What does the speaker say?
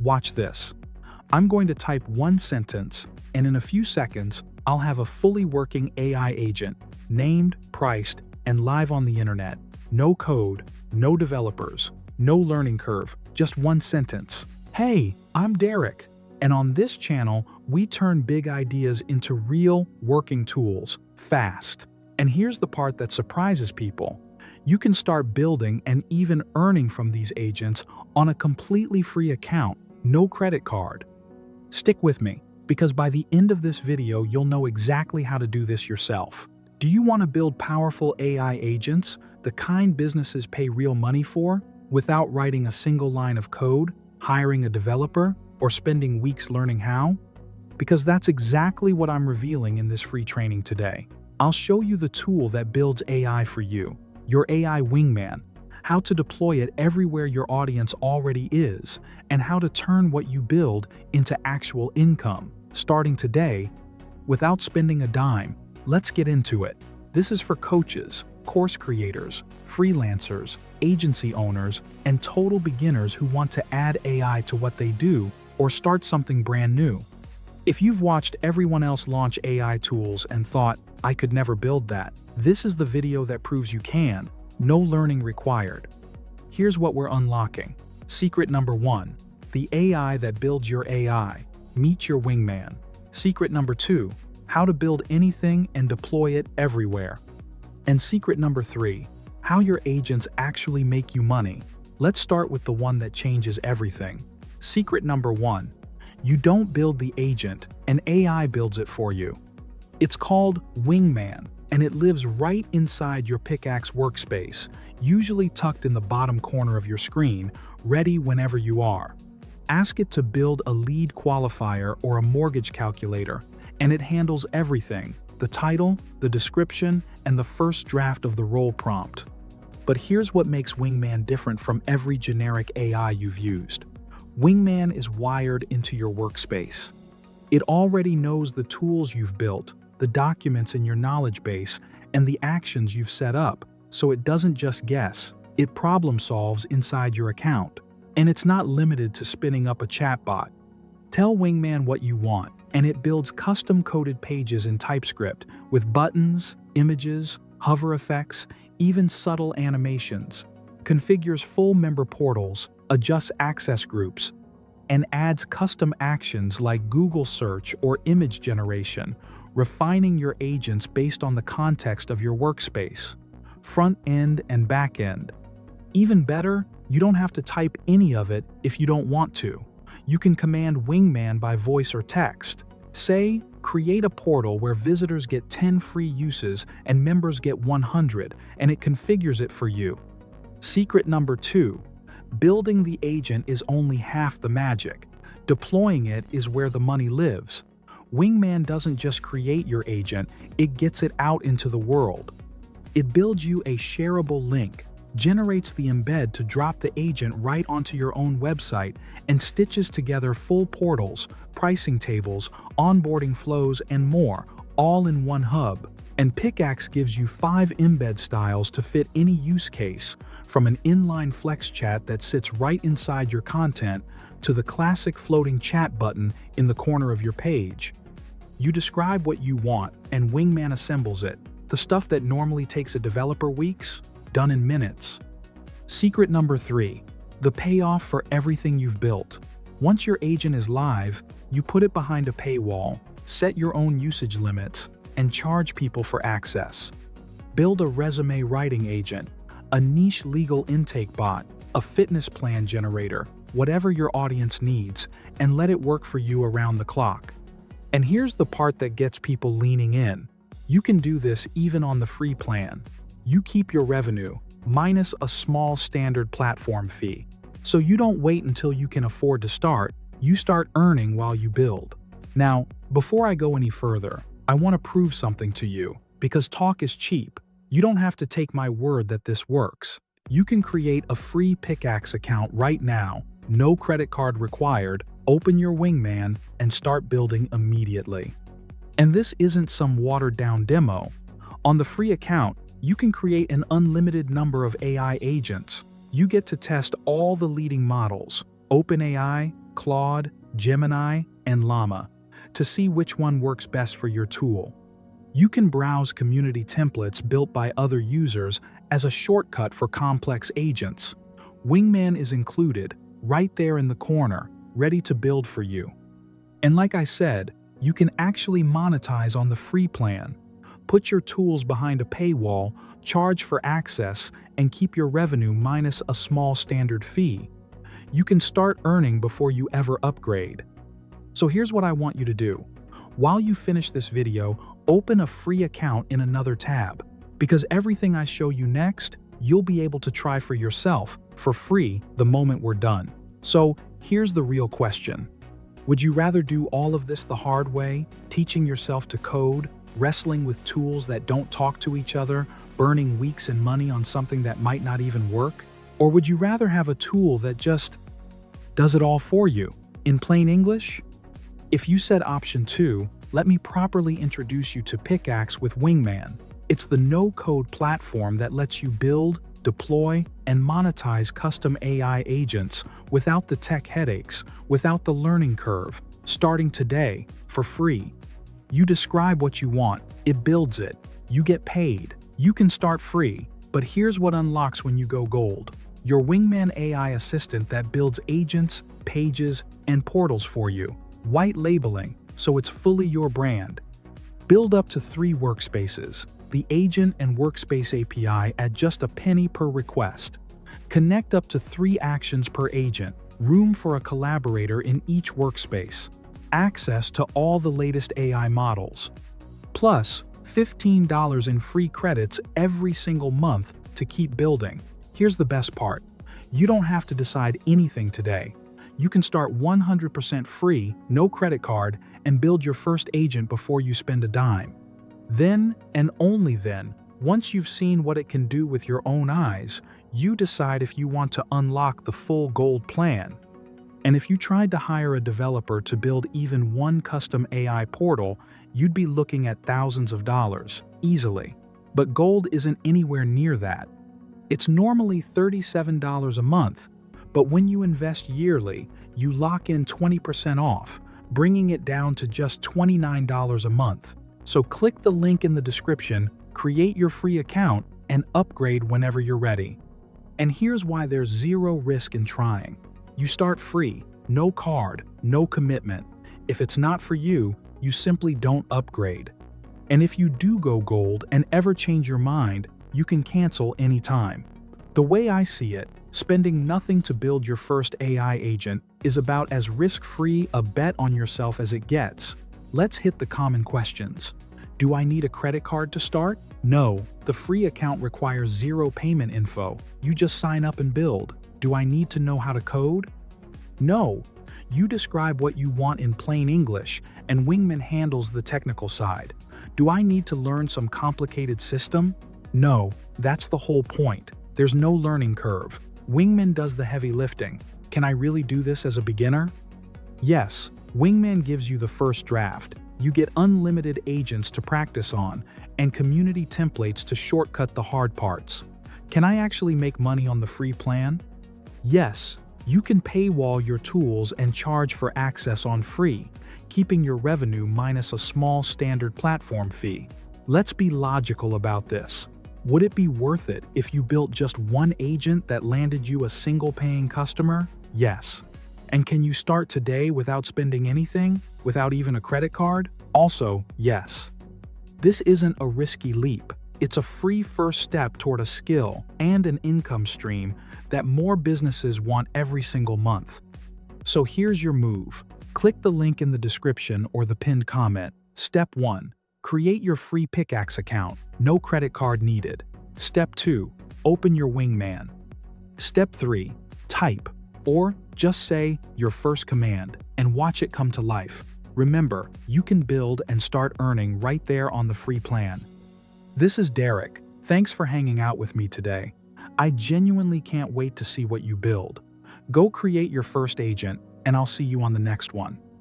Watch this. I'm going to type one sentence, and in a few seconds, I'll have a fully working AI agent, named, priced, and live on the internet. No code, no developers, no learning curve, just one sentence. Hey, I'm Derek, and on this channel, we turn big ideas into real, working tools, fast. And here's the part that surprises people. You can start building and even earning from these agents on a completely free account, no credit card. Stick with me, because by the end of this video, you'll know exactly how to do this yourself. Do you want to build powerful AI agents, the kind businesses pay real money for, without writing a single line of code, hiring a developer, or spending weeks learning how? Because that's exactly what I'm revealing in this free training today. I'll show you the tool that builds AI for you, your AI wingman, how to deploy it everywhere your audience already is, and how to turn what you build into actual income, starting today, without spending a dime. Let's get into it. This is for coaches, course creators, freelancers, agency owners, and total beginners who want to add AI to what they do or start something brand new. If you've watched everyone else launch AI tools and thought, I could never build that, this is the video that proves you can. No learning required. Here's what we're unlocking. Secret number 1. The AI that builds your AI. Meet your wingman. Secret number 2. How to build anything and deploy it everywhere. And secret number 3. How your agents actually make you money. Let's start with the one that changes everything. Secret number 1. You don't build the agent, an AI builds it for you. It's called Wingman, and it lives right inside your Pickaxe workspace, usually tucked in the bottom corner of your screen, ready whenever you are. Ask it to build a lead qualifier or a mortgage calculator, and it handles everything: the title, the description, and the first draft of the role prompt. But here's what makes Wingman different from every generic AI you've used. Wingman is wired into your workspace. It already knows the tools you've built, the documents in your knowledge base, and the actions you've set up, so it doesn't just guess, it problem solves inside your account. And it's not limited to spinning up a chatbot. Tell Wingman what you want, and it builds custom-coded pages in TypeScript with buttons, images, hover effects, even subtle animations, configures full member portals, adjusts access groups, and adds custom actions like Google search or image generation, refining your agents based on the context of your workspace, front end and back end. Even better, you don't have to type any of it if you don't want to. You can command Wingman by voice or text. Say, create a portal where visitors get 10 free uses and members get 100, and it configures it for you. Secret number 2. Building the agent is only half the magic. Deploying it is where the money lives. Wingman doesn't just create your agent, it gets it out into the world. It builds you a shareable link, generates the embed to drop the agent right onto your own website, and stitches together full portals, pricing tables, onboarding flows, and more, all in one hub. And Pickaxe gives you 5 embed styles to fit any use case, from an inline flex chat that sits right inside your content to the classic floating chat button in the corner of your page. You describe what you want, and Wingman assembles it. The stuff that normally takes a developer weeks, done in minutes. Secret number 3. The payoff for everything you've built. Once your agent is live, you put it behind a paywall, set your own usage limits, and charge people for access. Build a resume writing agent, a niche legal intake bot, a fitness plan generator, whatever your audience needs, and let it work for you around the clock. And here's the part that gets people leaning in. You can do this even on the free plan. You keep your revenue, minus a small standard platform fee. So you don't wait until you can afford to start, you start earning while you build. Now, before I go any further, I want to prove something to you, because talk is cheap. You don't have to take my word that this works. You can create a free Pickaxe account right now, no credit card required, open your Wingman, and start building immediately. And this isn't some watered-down demo. On the free account, you can create an unlimited number of AI agents. You get to test all the leading models: OpenAI, Claude, Gemini, and Llama to see which one works best for your tool. You can browse community templates built by other users as a shortcut for complex agents. Wingman is included, right there in the corner, ready to build for you. And like I said, you can actually monetize on the free plan. Put your tools behind a paywall, charge for access, and keep your revenue minus a small standard fee. You can start earning before you ever upgrade. So here's what I want you to do. While you finish this video, open a free account in another tab, because everything I show you next, you'll be able to try for yourself for free the moment we're done. So here's the real question. Would you rather do all of this the hard way, teaching yourself to code, wrestling with tools that don't talk to each other, burning weeks and money on something that might not even work? Or would you rather have a tool that just does it all for you? In plain English? If you said option 2, let me properly introduce you to Pickaxe with Wingman. It's the no-code platform that lets you build, deploy, and monetize custom AI agents without the tech headaches, without the learning curve, starting today, for free. You describe what you want, it builds it. You get paid. You can start free, but here's what unlocks when you go gold. Your Wingman AI assistant that builds agents, pages, and portals for you. White labeling, so it's fully your brand. Build up to 3 workspaces. The agent and workspace API at just a penny per request. Connect up to 3 actions per agent. Room for a collaborator in each workspace. Access to all the latest AI models. Plus, $15 in free credits every single month to keep building. Here's the best part. You don't have to decide anything today. You can start 100% free, no credit card, and build your first agent before you spend a dime. Then, and only then, once you've seen what it can do with your own eyes, you decide if you want to unlock the full gold plan. And if you tried to hire a developer to build even one custom AI portal, you'd be looking at thousands of dollars, easily. But gold isn't anywhere near that. It's normally $37 a month, but when you invest yearly, you lock in 20% off, bringing it down to just $29 a month. So click the link in the description, create your free account, and upgrade whenever you're ready. And here's why there's zero risk in trying. You start free, no card, no commitment. If it's not for you, you simply don't upgrade. And if you do go gold and ever change your mind, you can cancel anytime. The way I see it, spending nothing to build your first AI agent is about as risk-free a bet on yourself as it gets. Let's hit the common questions. Do I need a credit card to start? No, the free account requires 0 payment info. You just sign up and build. Do I need to know how to code? No, you describe what you want in plain English, and Wingman handles the technical side. Do I need to learn some complicated system? No, that's the whole point. There's no learning curve. Wingman does the heavy lifting. Can I really do this as a beginner? Yes, Wingman gives you the first draft. You get unlimited agents to practice on, and community templates to shortcut the hard parts. Can I actually make money on the free plan? Yes, you can paywall your tools and charge for access on free, keeping your revenue minus a small standard platform fee. Let's be logical about this. Would it be worth it if you built just one agent that landed you a single paying customer? Yes. And can you start today without spending anything? Without even a credit card? Also, yes. This isn't a risky leap. It's a free first step toward a skill and an income stream that more businesses want every single month. So here's your move. Click the link in the description or the pinned comment. Step 1. Create your free Pickaxe account. No credit card needed. Step 2. Open your Wingman. Step 3. Type, or just say, your first command, and watch it come to life. Remember, you can build and start earning right there on the free plan. This is Derek. Thanks for hanging out with me today. I genuinely can't wait to see what you build. Go create your first agent, and I'll see you on the next one.